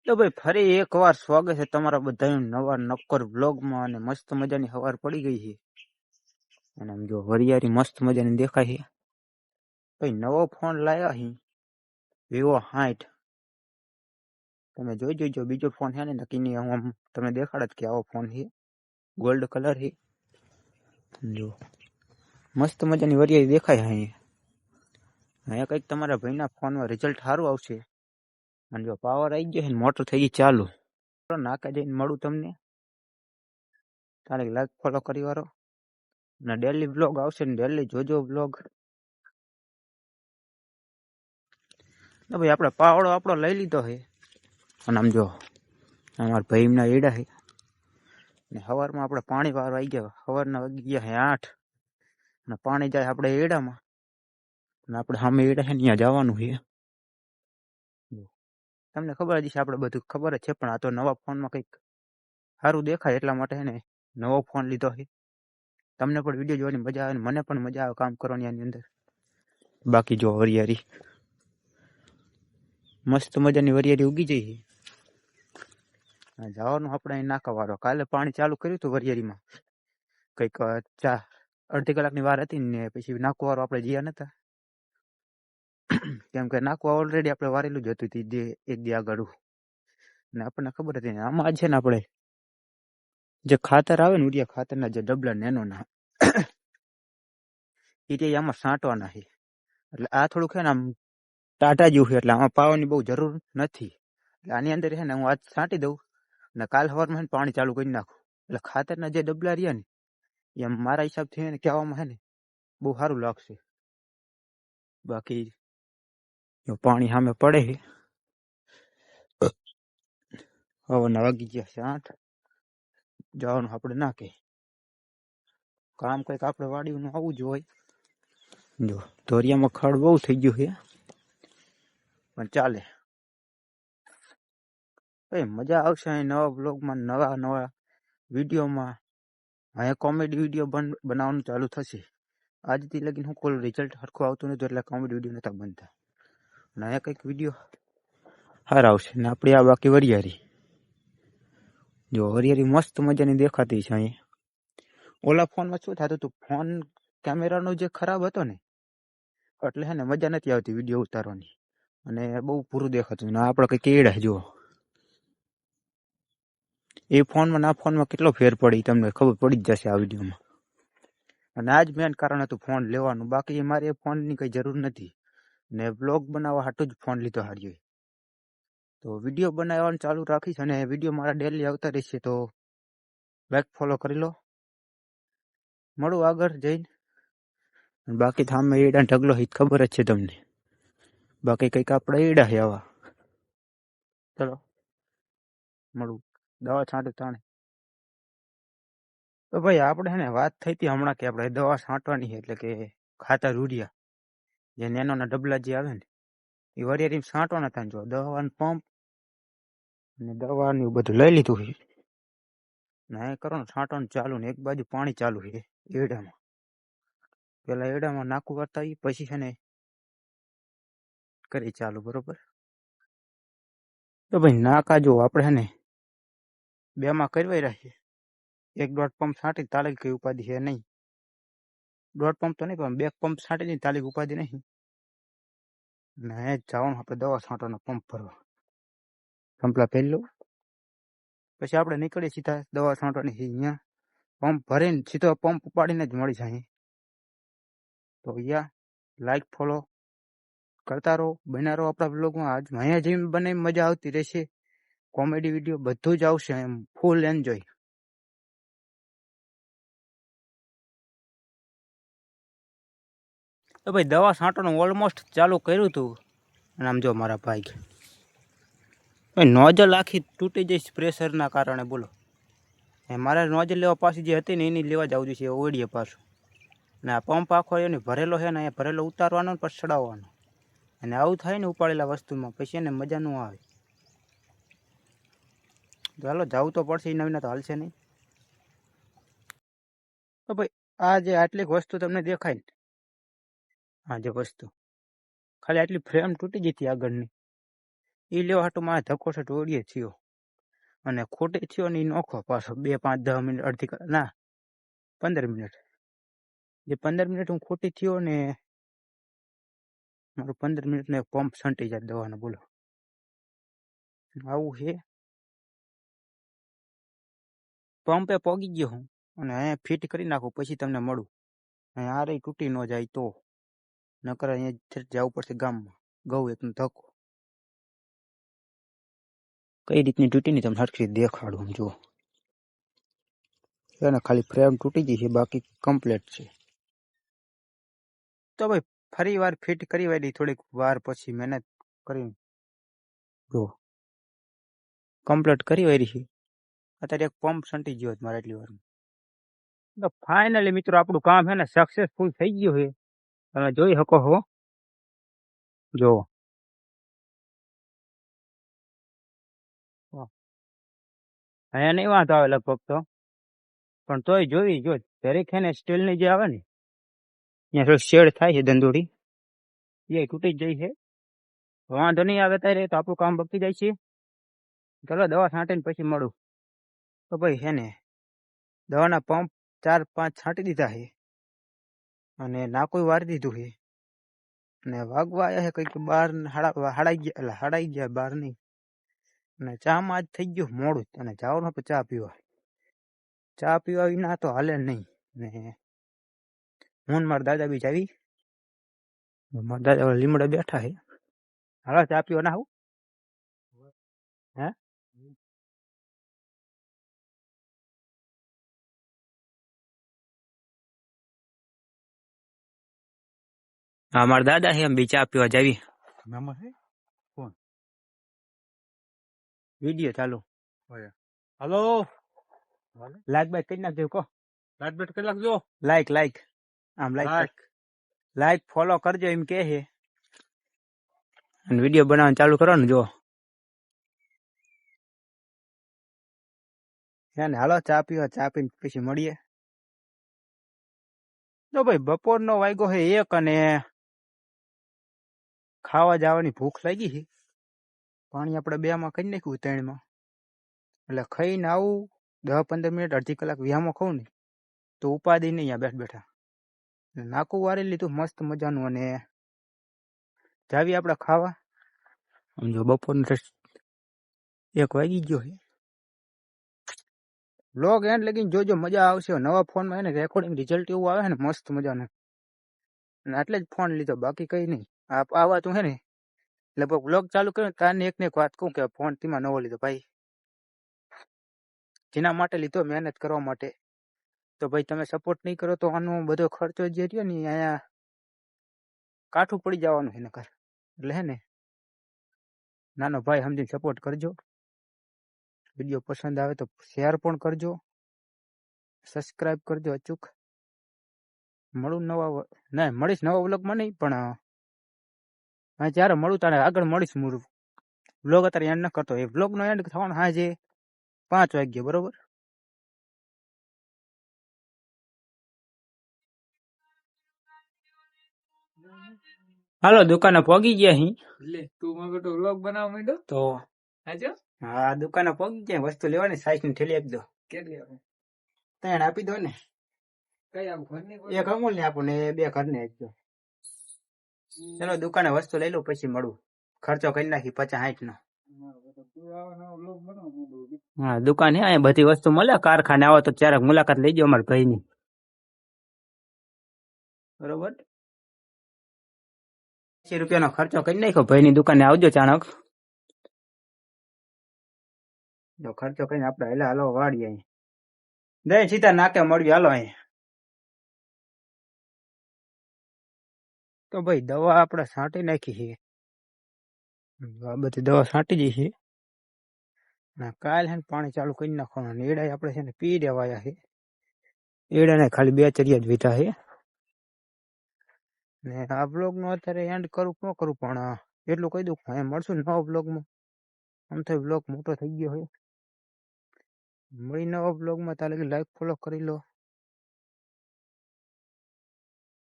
તો ભાઈ ફરી એકવાર સ્વાગત છે તમારા બધાનું નવા નક્કર બ્લોગમાં અને મસ્ત મજાની સવાર પડી ગઈ છે અને આમ જો વરિયારી મસ્ત મજાની દેખાય છે. ભાઈ નવો ફોન લાયા હી Vivo 60. તમે જોઈ જોઈજો બીજો ફોન છે ને નક્કી નહીં હું આમ તમને દેખાડ કે આવો ફોન છે ગોલ્ડ કલર છે. જો મસ્ત મજાની વરિયારી દેખાય અહીંયા કંઈક તમારા ભાઈના ફોનમાં રિઝલ્ટ સારું આવશે અને જો પાવર આવી ગયો છે ને મોટર થઈ ગઈ ચાલુ. નાકા જઈને મળું તમને તારે લાઈક ફોલો કરી વાળો અને ડેલી બ્લોગ આવશે ને ડેલી જોજો બ્લોગ. ભાઈ આપણે પાવડો આપણો લઈ લીધો છે અને આમ જો અમારા ભાઈ એમના એડા છે ને સવારમાં આપણે પાણી વાળવા આવી ગયા. સવારના વાગી ગયા છે 8 અને પાણી જાય આપણે એડામાં અને આપણે સામે એડા છે ત્યાં જવાનું છે. તમને ખબર જ છે આપણે બધું ખબર જ છે પણ આ તો નવા ફોનમાં કંઈક સારું દેખાય એટલા માટે છે ને નવો ફોન લીધો છે. તમને પણ વિડીયો જોવાની મજા આવે ને મને પણ મજા આવે કામ કરવાની આની અંદર. બાકી જો વરિયારી મસ્ત મજાની વરિયારી ઉગી જઈ છે. જવાનું આપણે અહીં નાકા વાળો. કાલે પાણી ચાલુ કર્યું હતું વરિયારીમાં કંઈક અડધી કલાકની વાર હતી ને પછી નાકુ વાળો આપણે જ્યાં નતા કેમ કે નાકુ ઓલરેડી આપણે વારેલું જ હતું એક દી આગળ ને આપણને ખબર હતી ને આમાં છે ને આપણે જે ખાતર આવે ને ઉરિયા ખાતરના જે ડબલા નેનોના એ આમાં છાંટવાના છે. એટલે આ થોડુંક છે ને આમ ટાટા જેવું છે એટલે આમાં પાવાની બહુ જરૂર નથી. એટલે આની અંદર છે ને હું આજ છાંટી દઉં અને કાલ સવારમાં પાણી ચાલુ કરી નાખું એટલે ખાતરના જે ડબલા રહ્યા ને એમ મારા હિસાબથી ને કહેવામાં છે ને બહુ સારું લાગશે. બાકી જો પાણી સામે પડે છે હવાના વાગી ગયા છે 8 જવાનું આપણે નાખે કામ કંઈક આપણે વાડીનું આવું જ હોય. જો ધોરિયામાં ખડ બહુ થઈ ગયું છે પણ ચાલે. મજા આવશે અહીં નવા બ્લોગમાં નવા નવા વિડીયોમાં. અહીંયા કોમેડી વિડીયો બનાવવાનું ચાલુ થશે. આજથી લગીને હું કોઈ રિઝલ્ટ સરખું આવતું નથી એટલે કોમેડી વિડીયો નતા બનતા અને અહીંયા કંઈક વિડીયો સારા આવશે ને આપણી આ બાકી વરિયારી. જો વરિયારી મસ્ત મજાની દેખાતી છે અહીંયા. ઓલા ફોનમાં શું થતું હતું ફોન કેમેરાનો જે ખરાબ હતો ને એટલે છે ને મજા નથી આવતી વિડીયો ઉતારવાની અને બહુ પૂરું દેખાતું. ને આપણે કંઈક કેળા જુઓ એ ફોનમાં ના ફોનમાં કેટલો ફેર પડી તમને ખબર પડી જ જશે આ વિડીયોમાં. અને આ જ મેન કારણ હતું ફોન લેવાનું. બાકી મારે ફોનની કંઈ જરૂર નથી ને બ્લોગ બનાવવા હાટું જ ફોન લીધો હાર્યો. તો વિડીયો બનાવવાનું ચાલુ રાખીશ અને વિડીયો મારા ડેલી આવતા રહેશે તો લાઈક ફોલો કરી લો. મળું આગળ જઈને. બાકી થામે એડા ઢગલો હિત ખબર જ છે તમને. બાકી કંઈક આપણે એડા છે આવા. ચલો મળું દવા છાંટું તાણે. તો ભાઈ આપણે છે ને વાત થઈ હતી હમણાં કે આપણે દવા છાંટવાની છે એટલે કે ખાતર ઉરિયા જે નેનોના ડબલા જે આવે ને એ વરિયાળી છાંટવાના હતા. જો દવાનું પંપ અને દવાનું બધું લઈ લીધું છે ને એ કરો ને છાંટવાનું ચાલુ ને એક બાજુ પાણી ચાલુ છે એડામાં. પેલા એડામાં નાખું કરતા પછી છે ને કરી ચાલુ બરોબર. તો ભાઈ નાકા જો આપણે છે ને 2માં કરવાઈ રાખીએ. 1-1.5 પંપ છાંટી તાલીક કઈ ઉપાધિ છે નહીં. 1.5 પંપ તો નહીં પણ 2 પંપ છાંટી નહીં તાલીક ઉપાધિ નહીં. ને જવાનું આપણે દવા છાંટવાનો પંપ ભરવા. પંપલા પહેરી લો પછી આપણે નીકળીએ સીધા દવા છાંટવાની અહીંયા પંપ ભરીને સીધો પંપ ઉપાડીને જ મળી જાય. તો અહીંયા લાઈક ફોલો કરતા રહો બન્યા રહો આપણા બ્લોગમાં. આજ અહીંયા જેમ બને મજા આવતી રહેશે. કોમેડી વિડીયો બધું જ આવશે એમ ફૂલ એન્જોય. તો ભાઈ દવા છાંટવાનું ઓલમોસ્ટ ચાલુ કર્યું હતું અને આમ જો મારા ભાઈ નોઝલ આખી તૂટી જઈશ પ્રેશરના કારણે બોલો. મારે નોઝલ લેવા પાછી જે હતી ને એની લેવા જવું જોઈએ ઓળીએ પાછું. ને આ પંપ આખો એને ભરેલો છે ને અહીંયા ભરેલો ઉતારવાનો પછી ચડાવવાનો અને આવું થાય ને ઉપાડેલા વસ્તુમાં પછી એને મજા ન આવે. ચાલો જવું તો પડશે. એ નવીના તો હાલશે નહીં. તો ભાઈ આ જે આટલી વસ્તુ તમને દેખાય ને આ જે વસ્તુ ખાલી આટલી ફ્રેમ તૂટી જતી આગળની એ લેવા હાટું મારે ધક્કો છે ટોળીએ થયો અને ખોટે થયો ને એ નોખો પાછો 2 5 10 મિનિટ અડધી ના 15 મિનિટ જે 15 મિનિટ હું ખોટી થયો ને મારું 15 મિનિટનો એક પંપ છંટી જાય દવાનો બોલો આવું છે પંપે પોગી ગયો હું અને અહીંયા ફિટ કરી નાખું પછી તમને મળું અહીંયા આ રહી તૂટી ન જાય તો નકર અહીંયા જવું પડશે ગામમાં ઘઉં એકનો ધક્કો કઈ રીતની તૂટી ની તમને હરખી દેખાડું જુઓ એને ખાલી ફ્રેમ તૂટી ગઈ છે બાકી કમ્પ્લીટ છે તો ભાઈ ફરી વાર ફિટ કરી વાળી થોડીક વાર પછી મહેનત કરી જો કમ્પ્લીટ કરી વાળી છે અત્યારે એક પંપ છંટી ગયો મારે એટલી વાર તો ફાઇનલી મિત્રો આપણું કામ છે ને સક્સેસફુલ થઈ ગયું છે તમે જોઈ શકો છો જો અહીંયા નહીં વાંધો આવે લગભગ તો પણ તોય જોઈ જો દરેક છે ને સ્ટીલની જે આવે ને ત્યાં થોડીક શેડ થાય છે દંદોડી એ તૂટી જ જાય છે વાંધો નહીં આવે ત્યારે તો આપણું કામ બગડી જાય છે ચલો દવા છાંટીને પછી મળું તો ભાઈ છે ને દવાના પંપ 4 5 છાંટી દીધા છે અને નાકોય વારી દીધું છે અને વાગવા આવ્યા છે કંઈક 12 હડાઈ ગયા 12 નહીં અને ચામાં આજ થઈ ગયું મોડું અને જવાનું તો ચા પીવા વિના તો હાલે નહીં ને હું મારા દાદા બી જાવી મારા દાદા લીમડા બેઠા છે હાલો ચા પીવા ના આવું હે હા મારા દાદા છે એમ બી ચા પીવા જાવી વિડીયો ચાલુ હલો લાઈક બાઈક કરી નાખજો કો લાઈક બાઈક કરી નાખજો લાઈક આમ લાઈક ફોલો કરજો એમ કે છે અને વિડીયો બનાવવાનું ચાલુ કરો ને જો હે ને હાલો ચા પીવા ચા પીને પછી મળીએ તો ભાઈ બપોરનો વાગ્યો છે 1 અને ખાવા જવાની ભૂખ લાગી છે પાણી આપણે 2 માં કરી નાખ્યું 3 માં એટલે ખાઈને આવું 10 15 મિનિટ અડધી કલાક વ્યાયામો ખાઉં ને તો ઉપાધિ નહીં બેઠ બેઠા નાકું વારી લીધું મસ્ત મજાનું અને જાવી આપણે ખાવા સમજો બપોરનો 1 વાગી ગયો છે વ્લોગ એન્ડ લગીને જોજો મજા આવશે નવા ફોનમાં એને રેકોર્ડિંગ રિઝલ્ટ એવું આવે ને મસ્ત મજાનું અને એટલે જ ફોન લીધો બાકી કઈ નહીં આવા તું હે ને એટલે વ્લોગ ચાલુ કર્યો તારને એકને એક વાત કહું કે ફોન તેમાં નવો લીધો ભાઈ જેના માટે લીધો મહેનત કરવા માટે તો ભાઈ તમે સપોર્ટ નહીં કરો તો આનો બધો ખર્ચો જે રહ્યો ને અહીંયા કાઠું પડી જવાનું છે નકર એટલે હે ને નાનો ભાઈ સમજીને સપોર્ટ કરજો વિડીયો પસંદ આવે તો શેર પણ કરજો સબસ્ક્રાઇબ કરજો અચૂક મળું મળીશ નવા વ્લોગમાં નહીં પણ જ્યારે મળું ત્યારે આગળ મળીશ હું વ્લોગ અત્યારે એન્ડ ન કરતો એ વ્લોગનો એન્ડ થવાનો સાંજે 5 વાગ્યે બરોબર હાલો દુકાને પહોંચી ગયા અહીં તું મગર તો વ્લોગ બનાવવા માંડ્યો તો હા દુકાને પહોંચી ગયા વસ્તુ લેવાની સાઈઝ ની થેલી આપી દો કેટલી આપો 3 આપી દો ને કઈ આપો ઘરની એક અમૂલ ને આપો ને 2 ઘરને આપજો ચલો દુકાને વસ્તુ લઈ લો પછી મળું ખર્ચો કરી નાખી 50 60 નો હા દુકાન હે અહીંયા બધી વસ્તુ મળે કારખાને આવો તો ક્યારેક મુલાકાત લેજો અમારા ભાઈની બરોબર 80 રૂપિયાનો ખર્ચો કરી નાખ્યો ભાઈની દુકાને આવજો ચાણક જો ખર્ચો કરીને આપણે હાલો વાડીએ અહીં દઈ સીધા નાકે મળવી હાલો અહીં તો ભાઈ દવા આપણે છાંટી નાખી છે આ બધી દવા છાંટી જઈ છે કાલ છે ને પાણી ચાલુ કરી નાખવાનું એડા આપણે છે ને પી દેવાયા છે એડાને ખાલી 2 ચરિયા જ વીધા છે ને આ બ્લોગનો અત્યારે એન્ડ કરું ન કરું પણ એટલું કહી દઉં એમ મળશું નવા બ્લોગમાં આમ તો બ્લોગ મોટો થઈ ગયો છે મળી નવા બ્લોગમાં તારે લાઈક ફોલો કરી લો